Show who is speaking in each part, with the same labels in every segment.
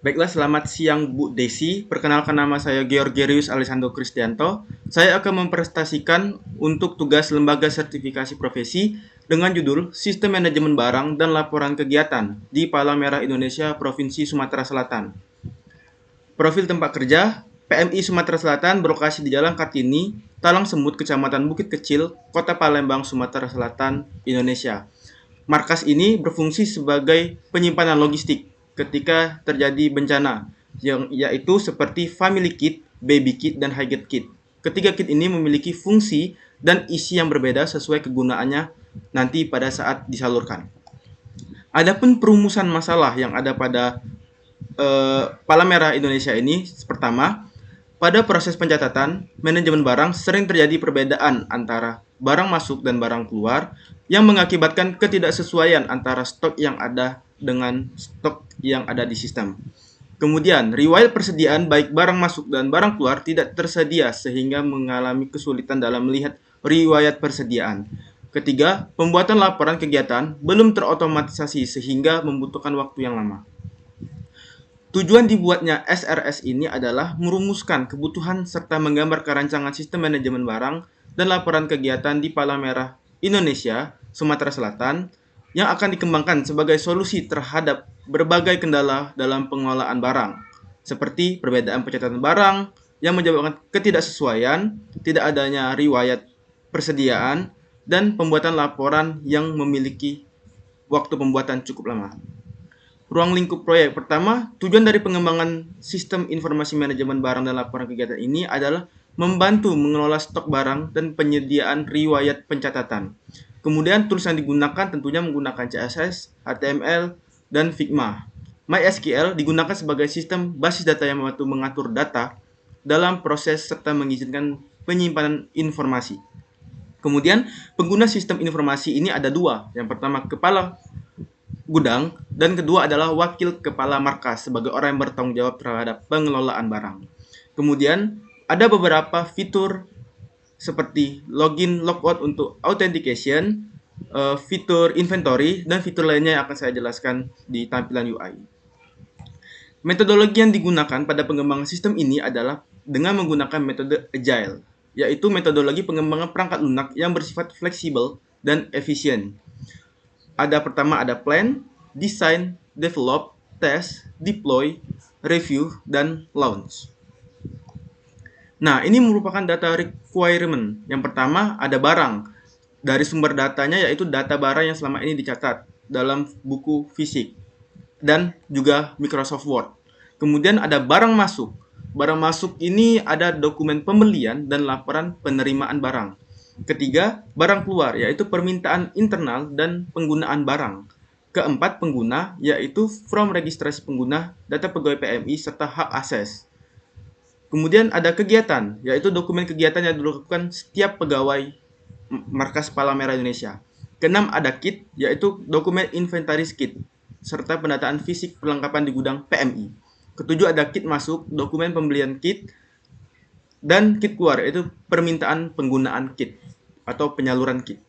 Speaker 1: Baiklah, selamat siang Bu Desi. Perkenalkan, nama saya Georgius Alessandro Kristianto. Saya akan mempresentasikan untuk tugas Lembaga Sertifikasi Profesi dengan judul Sistem Manajemen Barang dan Laporan Kegiatan di Palang Merah Indonesia Provinsi Sumatera Selatan. Profil tempat kerja, PMI Sumatera Selatan berlokasi di Jalan Kartini, Talang Semut, Kecamatan Bukit Kecil, Kota Palembang, Sumatera Selatan, Indonesia. Markas ini berfungsi sebagai penyimpanan logistik ketika terjadi bencana, yaitu seperti family kit, baby kit, dan high kit. Ketiga kit ini memiliki fungsi dan isi yang berbeda sesuai kegunaannya nanti pada saat disalurkan. Adapun perumusan masalah yang ada pada Palang Merah Indonesia ini, pertama, pada proses pencatatan, manajemen barang sering terjadi perbedaan antara barang masuk dan barang keluar yang mengakibatkan ketidaksesuaian antara stok yang ada dengan stok yang ada di sistem. Kemudian, riwayat persediaan baik barang masuk dan barang keluar tidak tersedia sehingga mengalami kesulitan dalam melihat riwayat persediaan. Ketiga, pembuatan laporan kegiatan belum terotomatisasi sehingga membutuhkan waktu yang lama. Tujuan dibuatnya SRS ini adalah merumuskan kebutuhan serta menggambarkan rancangan sistem manajemen barang dan laporan kegiatan di Palang Merah Indonesia, Sumatera Selatan, yang akan dikembangkan sebagai solusi terhadap berbagai kendala dalam pengelolaan barang, seperti perbedaan pencatatan barang yang menyebabkan ketidaksesuaian, tidak adanya riwayat persediaan, dan pembuatan laporan yang memiliki waktu pembuatan cukup lama. Ruang lingkup proyek pertama, tujuan dari pengembangan sistem informasi manajemen barang dan laporan kegiatan ini adalah membantu mengelola stok barang dan penyediaan riwayat pencatatan. Kemudian tools yang digunakan tentunya menggunakan CSS, HTML, dan Figma. MySQL digunakan sebagai sistem basis data yang membantu mengatur data dalam proses serta mengizinkan penyimpanan informasi. Kemudian pengguna sistem informasi ini ada dua. Yang pertama, kepala gudang, dan kedua adalah wakil kepala markas sebagai orang yang bertanggung jawab terhadap pengelolaan barang. Kemudian ada beberapa fitur seperti login logout untuk authentication, fitur inventory, dan fitur lainnya yang akan saya jelaskan di tampilan UI. Metodologi yang digunakan pada pengembangan sistem ini adalah dengan menggunakan metode Agile, yaitu metodologi pengembangan perangkat lunak yang bersifat fleksibel dan efisien. Pertama ada plan, design, develop, test, deploy, review, dan launch. Nah, ini merupakan data requirement. Yang pertama ada barang. Dari sumber datanya yaitu data barang yang selama ini dicatat dalam buku fisik dan juga Microsoft Word. Kemudian ada barang masuk. Barang masuk ini ada dokumen pembelian dan laporan penerimaan barang. Ketiga, barang keluar, yaitu permintaan internal dan penggunaan barang. Keempat, pengguna, yaitu from registrasi pengguna, data pegawai PMI, serta hak akses. Kemudian ada kegiatan, yaitu dokumen kegiatan yang dilakukan setiap pegawai Markas Palang Merah Indonesia. Keenam, ada kit, yaitu dokumen inventaris kit, serta pendataan fisik perlengkapan di gudang PMI. Ketujuh, ada kit masuk, dokumen pembelian kit, dan kit keluar, yaitu permintaan penggunaan kit atau penyaluran kit.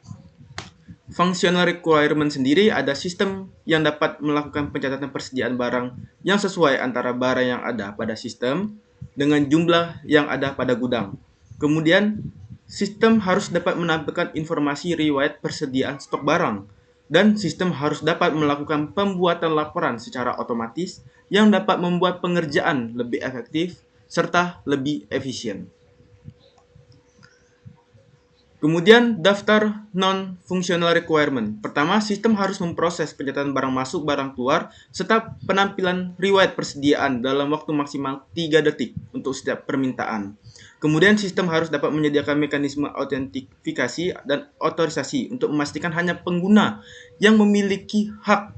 Speaker 1: Functional requirement sendiri ada sistem yang dapat melakukan pencatatan persediaan barang yang sesuai antara barang yang ada pada sistem dengan jumlah yang ada pada gudang. Kemudian, sistem harus dapat menampilkan informasi riwayat persediaan stok barang, dan sistem harus dapat melakukan pembuatan laporan secara otomatis yang dapat membuat pengerjaan lebih efektif serta lebih efisien. Kemudian daftar non-functional requirement. Pertama, sistem harus memproses pencatatan barang masuk, barang keluar, serta penampilan riwayat persediaan dalam waktu maksimal 3 detik untuk setiap permintaan. Kemudian sistem harus dapat menyediakan mekanisme autentifikasi dan otorisasi untuk memastikan hanya pengguna yang memiliki hak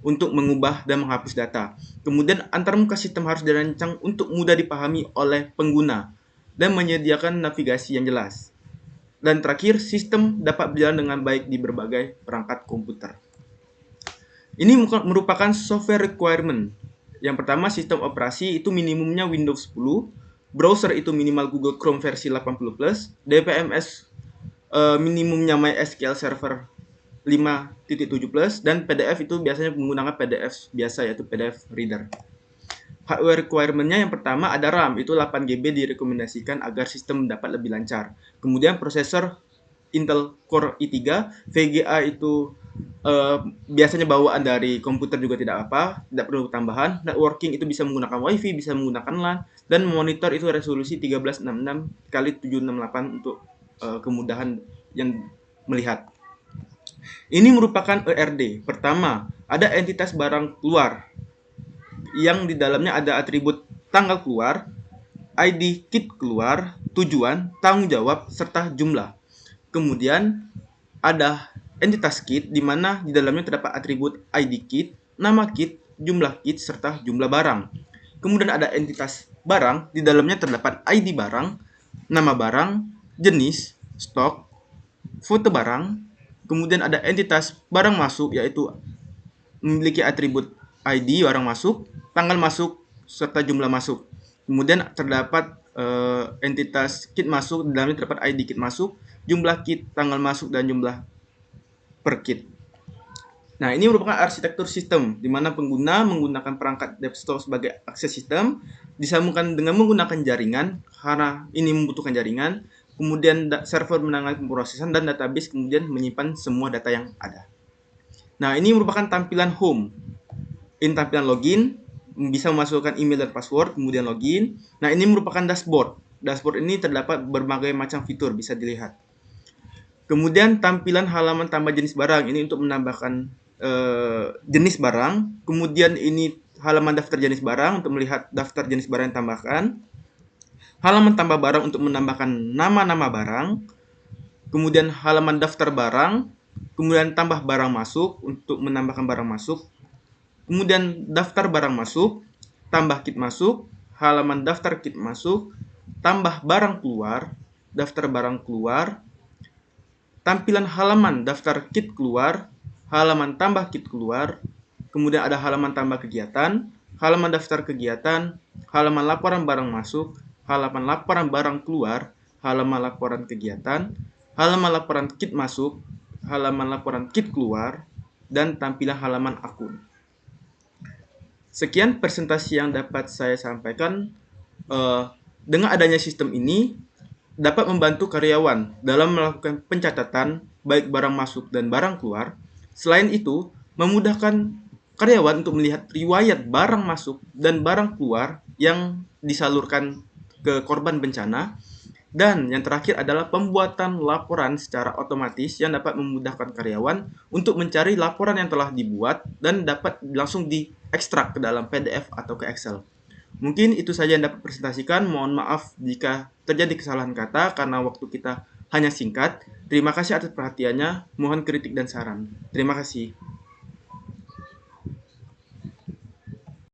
Speaker 1: untuk mengubah dan menghapus data. Kemudian antarmuka sistem harus dirancang untuk mudah dipahami oleh pengguna dan menyediakan navigasi yang jelas. Dan terakhir, sistem dapat berjalan dengan baik di berbagai perangkat komputer. Ini merupakan software requirement. Yang pertama, sistem operasi itu minimumnya Windows 10, browser itu minimal Google Chrome versi 80+, DPMS minimumnya MySQL Server 5.7+, dan PDF itu biasanya menggunakan PDF biasa, yaitu PDF Reader. Hardware requirement-nya yang pertama ada RAM, itu 8 GB direkomendasikan agar sistem dapat lebih lancar. Kemudian prosesor Intel Core i3, VGA itu biasanya bawaan dari komputer juga tidak apa, tidak perlu tambahan. Networking itu bisa menggunakan WiFi, bisa menggunakan LAN, dan monitor itu resolusi 1366 kali 768 untuk kemudahan yang melihat. Ini merupakan ERD. Pertama, ada entitas barang keluar yang di dalamnya ada atribut tanggal keluar, ID kit keluar, tujuan, tanggung jawab, serta jumlah. Kemudian ada entitas kit di mana di dalamnya terdapat atribut ID kit, nama kit, jumlah kit, serta jumlah barang. Kemudian ada entitas barang, di dalamnya terdapat ID barang, nama barang, jenis, stok, foto barang. Kemudian ada entitas barang masuk, yaitu memiliki atribut ID barang masuk, tanggal masuk, serta jumlah masuk. Kemudian terdapat entitas kit masuk, di dalamnya terdapat ID kit masuk, jumlah kit, tanggal masuk, dan jumlah per kit. Nah, ini merupakan arsitektur sistem, di mana pengguna menggunakan perangkat desktop sebagai akses sistem, disambungkan dengan menggunakan jaringan, karena ini membutuhkan jaringan, kemudian server menangani pemrosesan, dan database kemudian menyimpan semua data yang ada. Nah, ini merupakan tampilan home. Ini tampilan login, bisa memasukkan email dan password, kemudian login. Nah, ini merupakan dashboard. Dashboard ini terdapat berbagai macam fitur, bisa dilihat. Kemudian tampilan halaman tambah jenis barang, ini untuk menambahkan jenis barang. Kemudian ini halaman daftar jenis barang untuk melihat daftar jenis barang yang tambahkan. Halaman tambah barang untuk menambahkan nama-nama barang. Kemudian halaman daftar barang. Kemudian tambah barang masuk untuk menambahkan barang masuk. Kemudian daftar barang masuk, tambah kit masuk, halaman daftar kit masuk, tambah barang keluar, daftar barang keluar, tampilan halaman daftar kit keluar, halaman tambah kit keluar, kemudian ada halaman tambah kegiatan, halaman daftar kegiatan, halaman laporan barang masuk, halaman laporan barang keluar, halaman laporan kegiatan, halaman laporan kit masuk, halaman laporan kit keluar, dan tampilan halaman akun. Sekian presentasi yang dapat saya sampaikan. Dengan adanya sistem ini, dapat membantu karyawan dalam melakukan pencatatan baik barang masuk dan barang keluar. Selain itu, memudahkan karyawan untuk melihat riwayat barang masuk dan barang keluar yang disalurkan ke korban bencana. Dan yang terakhir adalah pembuatan laporan secara otomatis yang dapat memudahkan karyawan untuk mencari laporan yang telah dibuat dan dapat langsung diekstrak ke dalam PDF atau ke Excel. Mungkin itu saja yang dapat presentasikan. Mohon maaf jika terjadi kesalahan kata karena waktu kita hanya singkat. Terima kasih atas perhatiannya. Mohon kritik dan saran. Terima kasih.